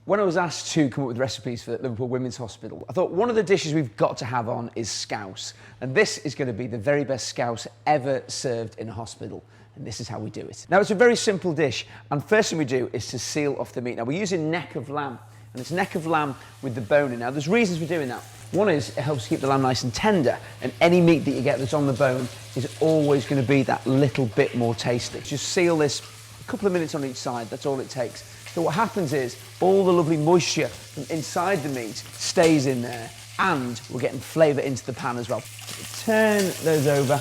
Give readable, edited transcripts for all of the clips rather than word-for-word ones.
When I was asked to come up with recipes for Liverpool Women's Hospital, I thought one of the dishes we've got to have on is scouse. And this is going to be the very best scouse ever served in a hospital. And this is how we do it. Now, it's a very simple dish. And first thing we do is to seal off the meat. Now, we're using neck of lamb. And it's neck of lamb with the bone in. Now, there's reasons for doing that. One is it helps keep the lamb nice and tender. And any meat that you get that's on the bone is always going to be that little bit more tasty. Just seal this a couple of minutes on each side. That's all it takes. So what happens is all the lovely moisture from inside the meat stays in there, and we're getting flavour into the pan as well. Turn those over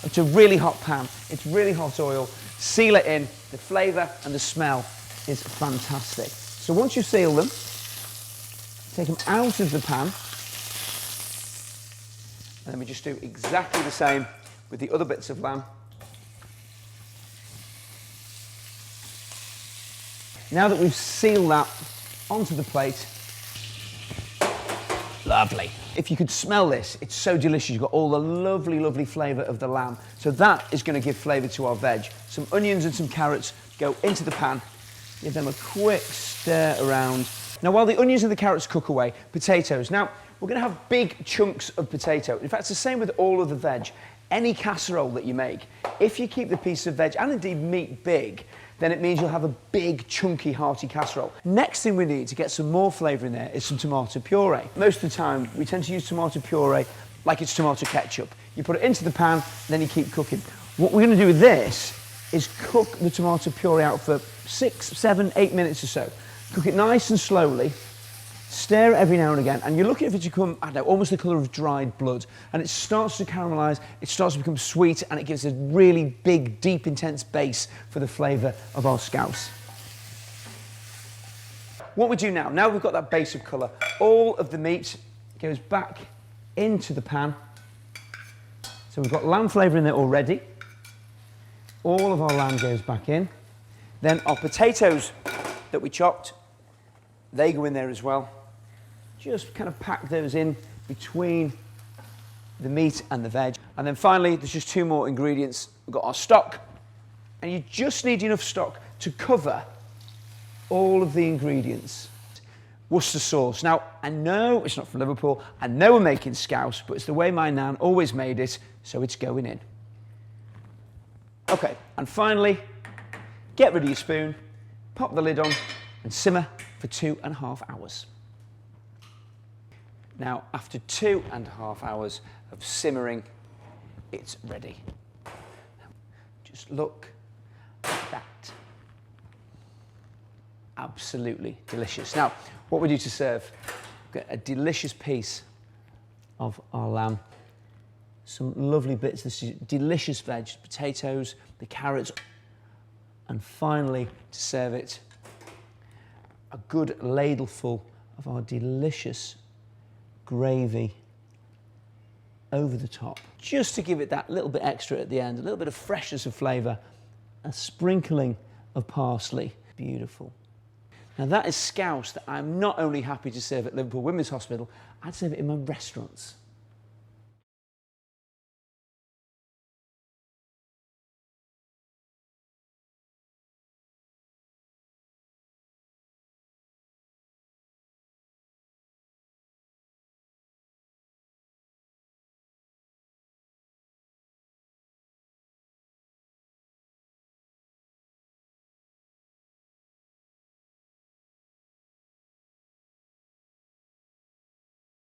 to a really hot pan. It's really hot oil. Seal it in. The flavour and the smell is fantastic. So once you seal them, take them out of the pan, and then we just do exactly the same with the other bits of lamb. Now that we've sealed that onto the plate, lovely. If you could smell this, it's so delicious. You've got all the lovely, lovely flavour of the lamb. So that is going to give flavour to our veg. Some onions and some carrots go into the pan. Give them a quick stir around. Now, while the onions and the carrots cook away, potatoes. Now, we're going to have big chunks of potato. In fact, it's the same with all of the veg. Any casserole that you make, if you keep the piece of veg and indeed meat big, then it means you'll have a big, chunky, hearty casserole. Next thing we need to get some more flavour in there is some tomato puree. Most of the time, we tend to use tomato puree like it's tomato ketchup. You put it into the pan, then you keep cooking. What we're going to do with this is cook the tomato puree out for 6, 7, 8 minutes or so. Cook it nice and slowly. Stir it every now and again, and you're looking for it to become, I don't know, almost the colour of dried blood. And it starts to caramelise, it starts to become sweet, and it gives a really big, deep, intense base for the flavour of our scouse. What we do now we've got that base of colour, all of the meat goes back into the pan. So we've got lamb flavour in there already. All of our lamb goes back in. Then our potatoes that we chopped, they go in there as well. Just kind of pack those in between the meat and the veg. And then finally, there's just 2 more ingredients. We've got our stock, and you just need enough stock to cover all of the ingredients. Worcester sauce. Now, I know it's not from Liverpool, I know we're making scouse, but it's the way my nan always made it, so it's going in. Okay, and finally, get rid of your spoon, pop the lid on, and simmer for 2.5 hours. Now, after 2.5 hours of simmering, it's ready. Just look at that. Absolutely delicious. Now, what we do to serve, we've got a delicious piece of our lamb, some lovely bits, this is delicious veg, potatoes, the carrots, and finally, to serve it, a good ladleful of our delicious gravy over the top, just to give it that little bit extra at the end, a little bit of freshness of flavour, a sprinkling of parsley. Beautiful. Now that is scouse that I'm not only happy to serve at Liverpool Women's Hospital, I'd serve it in my restaurants.